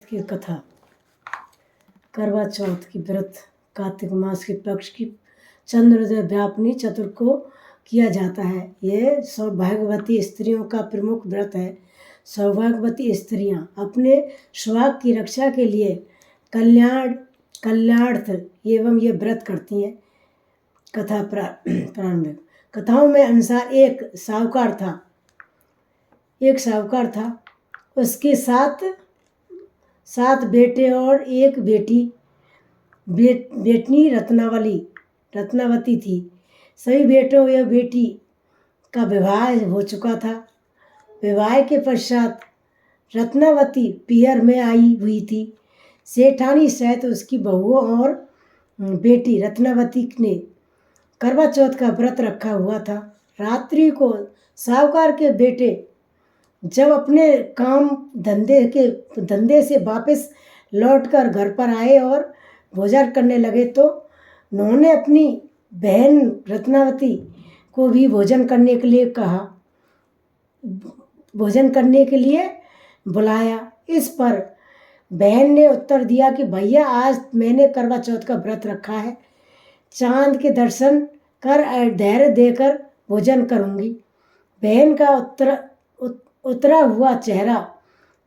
की कथा। करवा चौथ की व्रत कार्तिक मास के पक्ष की चंद्रोदय व्यापनी चतुर्थ को किया जाता है। यह सौभाग्यवती स्त्रियों का प्रमुख व्रत है। सौभाग्यवती स्त्रियां अपने सुहाग की रक्षा के लिए कल्याणार्थ एवं ये व्रत करती हैं। कथा प्रारंभ। कथाओं में अनुसार एक साहूकार था। उसके सात बेटे और एक बेटनी रत्नावती थी। सभी बेटों या बेटी का विवाह हो चुका था। विवाह के पश्चात रत्नावती पीहर में आई हुई थी। सेठानी सहित उसकी बहुओं और बेटी रत्नावती ने करवा चौथ का व्रत रखा हुआ था। रात्रि को साहूकार के बेटे जब अपने काम धंधे से वापस लौटकर घर पर आए और भोजन करने लगे तो उन्होंने अपनी बहन रत्नावती को भी भोजन करने के लिए बुलाया। इस पर बहन ने उत्तर दिया कि भैया, आज मैंने करवा चौथ का व्रत रखा है। चांद के दर्शन कर धैर्य देकर भोजन करूंगी। बहन का उतरा हुआ चेहरा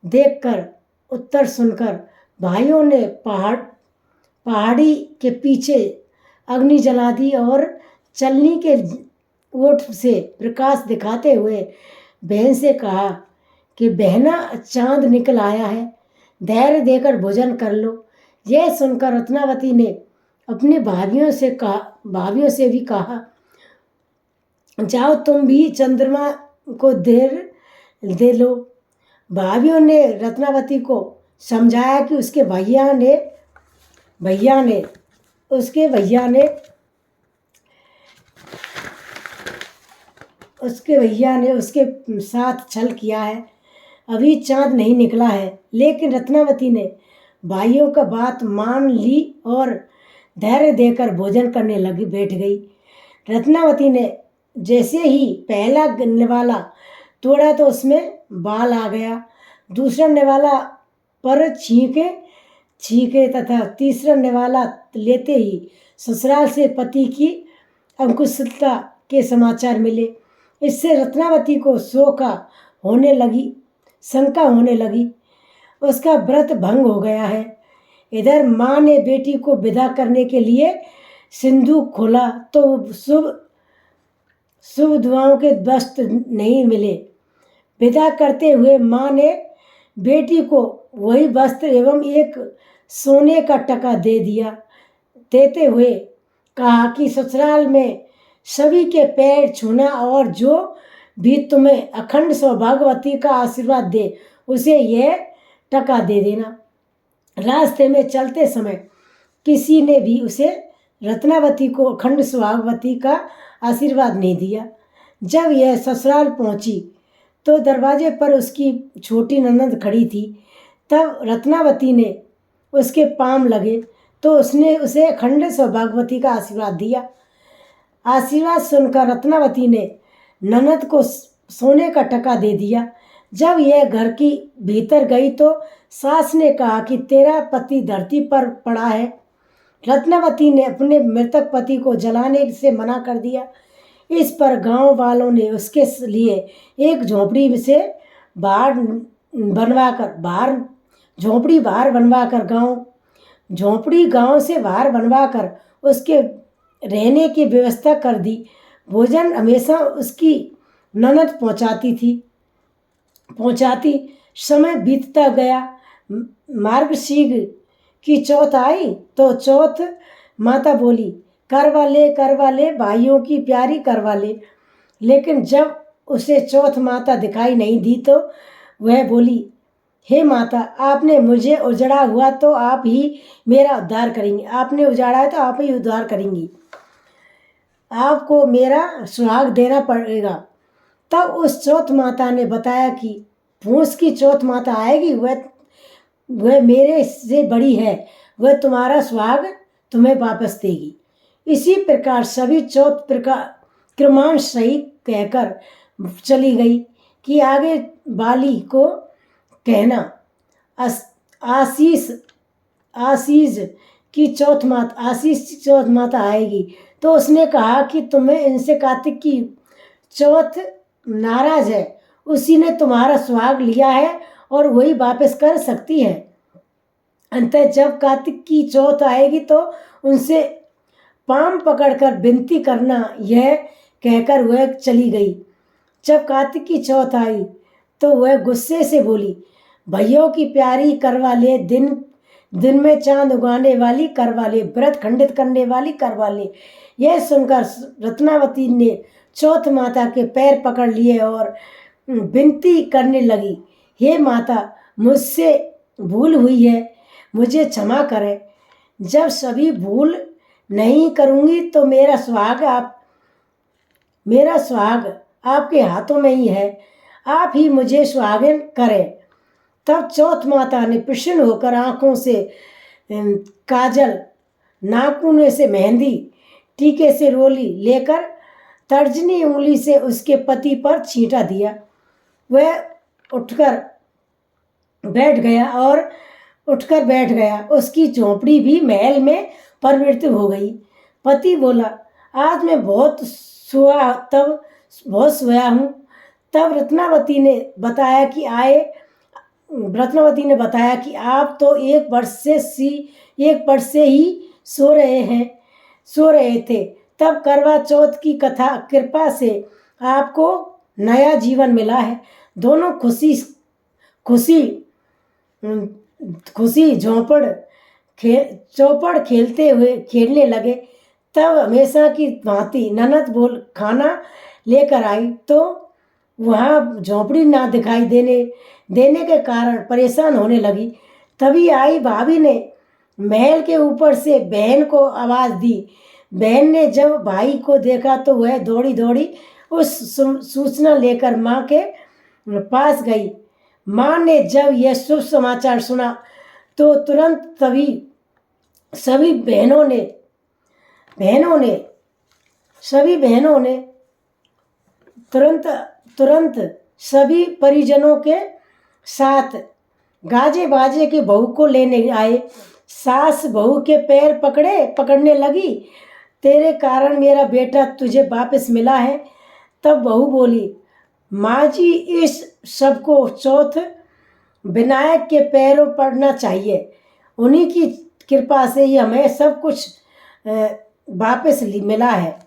देखकर उत्तर सुनकर भाइयों ने पहाड़ी के पीछे अग्नि जला दी और चलनी के ओट से प्रकाश दिखाते हुए बहन से कहा कि बहना, चांद निकल आया है, धैर्य देकर भोजन कर लो। यह सुनकर रत्नावती ने अपने भाभियों से भी कहा, जाओ तुम भी चंद्रमा को देर दे लो। भाभियों ने रत्नावती को समझाया कि उसके भैया ने उसके साथ छल किया है, अभी चांद नहीं निकला है। लेकिन रत्नावती ने भाइयों का बात मान ली और धैर्य देकर भोजन करने बैठ गई। रत्नावती ने जैसे ही पहला निवाला तोड़ा तो उसमें बाल आ गया। दूसरा निवाला पर छींके तथा तीसरा निवाला लेते ही ससुराल से पति की अंकुशलता के समाचार मिले। इससे रत्नावती को शंका होने लगी, उसका व्रत भंग हो गया है। इधर माँ ने बेटी को विदा करने के लिए सिंदूक खोला तो शुभ दुआओं के वस्त्र नहीं मिले। विदा करते हुए माँ ने बेटी को वही वस्त्र एवं एक सोने का टका देते हुए कहा कि ससुराल में सभी के पैर छूना और जो भी तुम्हें अखंड सौभाग्यवती का आशीर्वाद दे उसे यह टका दे देना। रास्ते में चलते समय किसी ने भी उसे रत्नावती को अखंड सौभाग्यवती का आशीर्वाद नहीं दिया। जब यह ससुराल पहुंची तो दरवाजे पर उसकी छोटी ननद खड़ी थी। तब रत्नावती ने उसके पाँव लगे तो उसने उसे अखंड सौभाग्यवती का आशीर्वाद दिया। आशीर्वाद सुनकर रत्नावती ने ननद को सोने का टका दे दिया। जब यह घर की भीतर गई तो सास ने कहा कि तेरा पति धरती पर पड़ा है। रत्नावती ने अपने मृतक पति को जलाने से मना कर दिया। इस पर गांव वालों ने उसके लिए एक झोपड़ी बाहर बनवाकर उसके रहने की व्यवस्था कर दी। भोजन हमेशा उसकी ननद पहुंचाती। समय बीतता गया। मार्गशीर्ष की चौथ आई तो चौथ माता बोली, करवा ले भाइयों की प्यारी करवा ले। लेकिन जब उसे चौथ माता दिखाई नहीं दी तो वह बोली, हे माता, आपने मुझे उजाड़ा हुआ तो आप ही मेरा उद्धार करेंगी, आपने उजाड़ा है तो आप ही उद्धार करेंगी, आपको मेरा सुहाग देना पड़ेगा। तब उस चौथ माता ने बताया कि भूस की चौथ माता आएगी, वह मेरे से बड़ी है, वह तुम्हारा सुहाग तुम्हें वापस देगी। इसी प्रकार सभी चौथ क्रमांश सही कहकर चली गई कि आगे वाली को कहना। आशीष आशीष की चौथ माता आएगी। तो उसने कहा कि तुम्हें इनसे कार्तिक की चौथ नाराज है, उसी ने तुम्हारा सुहाग लिया है और वही वापस कर सकती है। अंततः जब कार्तिक की चौथ आएगी तो उनसे पाम पकड़कर विनती करना, यह कहकर वह चली गई। जब कार्तिक की चौथ आई तो वह गुस्से से बोली, भैयों की प्यारी करवा ले, दिन में चांद उगाने वाली करवा ले, व्रत खंडित करने वाली करवा ले। यह सुनकर रत्नावती ने चौथ माता के पैर पकड़ लिए और विनती करने लगी, हे माता, मुझसे भूल हुई है, मुझे क्षमा करें। जब सभी भूल नहीं करूँगी तो मेरा सुहाग आपके हाथों में ही है, आप ही मुझे सुहागिन करें। तब चौथ माता ने प्रसन्न होकर आँखों से काजल, नाखूनों से मेहंदी, टीके से रोली लेकर तर्जनी उंगली से उसके पति पर छींटा दिया। वह उठकर बैठ गया। उसकी झोंपड़ी भी महल में परिवर्तित हो गई। पति बोला, आज मैं बहुत सोया हूँ। तब रत्नावती ने बताया कि आप तो एक वर्ष से ही सो रहे थे। तब करवा चौथ की कृपा से आपको नया जीवन मिला है। दोनों खुशी चौपड़ खेलने लगे। तब हमेशा की भांति ननद खाना लेकर आई तो वहाँ झोंपड़ी ना दिखाई देने के कारण परेशान होने लगी। तभी आई भाभी ने महल के ऊपर से बहन को आवाज़ दी। बहन ने जब भाई को देखा तो वह दौड़ी दौड़ी उस सूचना लेकर माँ के पास गई। माँ ने जब यह शुभ समाचार सुना तो तुरंत सभी बहनों ने तुरंत सभी परिजनों के साथ गाजे बाजे के बहू को लेने आए। सास बहू के पैर पकड़ने लगी, तेरे कारण मेरा बेटा तुझे वापस मिला है। तब बहू बोली, माँ जी, इस सबको चौथ विनायक के पैरों पड़ना चाहिए, उन्हीं की कृपा से ही हमें सब कुछ वापस मिला है।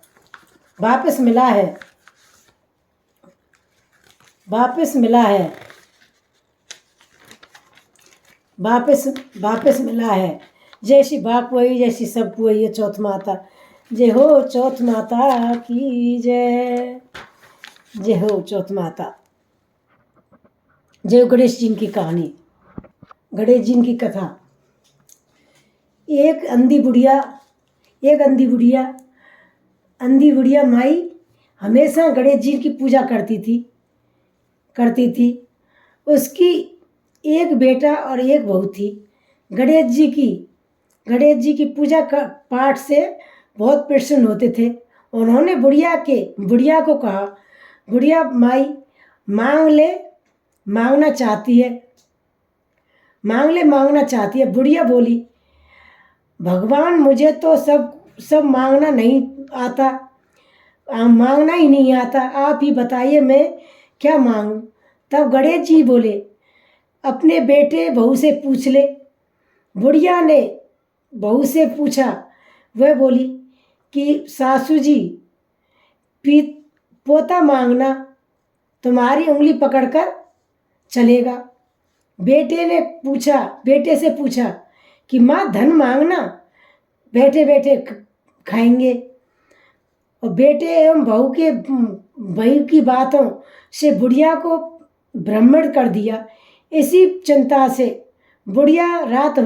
जैसी बाप वही, जैसी सब वही है चौथ माता। जय हो चौथ माता की जय। जय हो चौथ माता। जय गणेश जी की कहानी, गणेश जी की कथा। एक अंधी बुढ़िया माई हमेशा गणेश जी की पूजा करती थी। उसकी एक बेटा और एक बहू थी। गणेश जी की पूजा पाठ से बहुत प्रसन्न होते थे। उन्होंने बुढ़िया को कहा, बुढ़िया माई मांगना चाहती है। बुढ़िया बोली, भगवान, मुझे तो सब मांगना ही नहीं आता, आप ही बताइए मैं क्या मांगूं। तब गणेश जी बोले, अपने बेटे बहू से पूछ ले। बुढ़िया ने बहू से पूछा। वह बोली कि सासू जी, पोता मांगना, तुम्हारी उंगली पकड़कर चलेगा। बेटे से पूछा कि माँ, धन मांगना, बैठे बैठे खाएंगे। और बेटे एवं बहू की बातों से बुढ़िया को भ्रमित कर दिया। इसी चिंता से बुढ़िया रात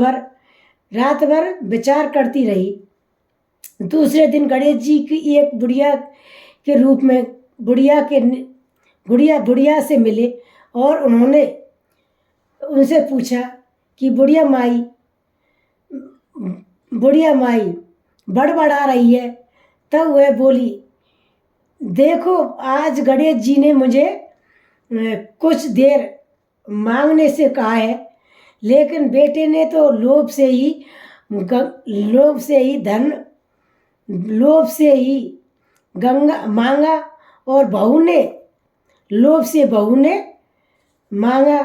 भर विचार करती रही। दूसरे दिन गणेश जी की एक बुढ़िया के रूप में बुढ़िया से मिले और उन्होंने उनसे पूछा कि बुढ़िया माई बड़बड़ा रही है। तब वह बोली, देखो, आज गणेश जी ने मुझे कुछ देर मांगने से कहा है। लेकिन बेटे ने तो लोभ से ही गंगा मांगा, और लोभ से बहू ने मांगा।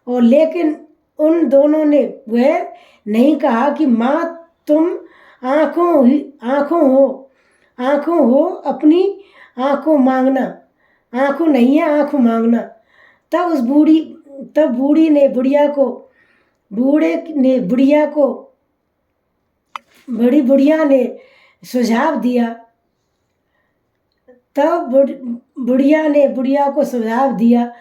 और लेकिन उन दोनों ने वह नहीं कहा कि माँ तुम आँखों हो, अपनी आँखों मांगना, आँखों नहीं है आँखों मांगना। तब बूढ़े ने बुढ़िया ने सुझाव दिया। तब बुढ़िया ने बुढ़िया को सुझाव दिया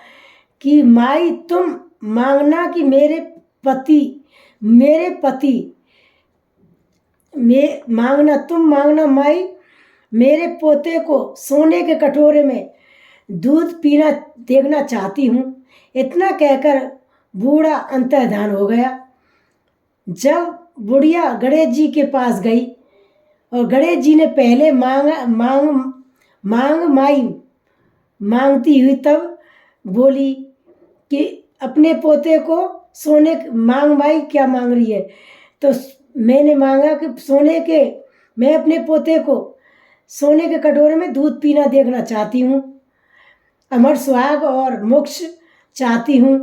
कि माई तुम मांगना कि मेरे पति मांगना माई, मेरे पोते को सोने के कटोरे में दूध पीना देखना चाहती हूँ। इतना कहकर बूढ़ा अंतर्धान हो गया। जब बुढ़िया गणेश जी के पास गई और गणेश जी ने पहले मांगती हुई तब बोली कि अपने पोते को सोने मांग माई क्या मांग रही है। तो मैंने मांगा कि मैं अपने पोते को सोने के कटोरे में दूध पीना देखना चाहती हूँ, अमर सुहाग और मोक्ष चाहती हूँ।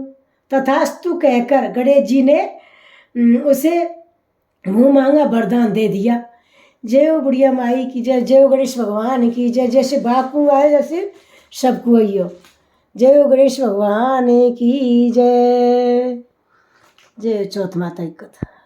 तथास्तु कहकर गणेश जी ने उसे मुँह मांगा वरदान दे दिया। जय हो बुढ़िया माई की जय, जय हो गणेश भगवान की जय। जैसे बापू आए जैसे सबको आई हो। जय हो गणेश भगवान की जय। जय चौथ माता की कथा।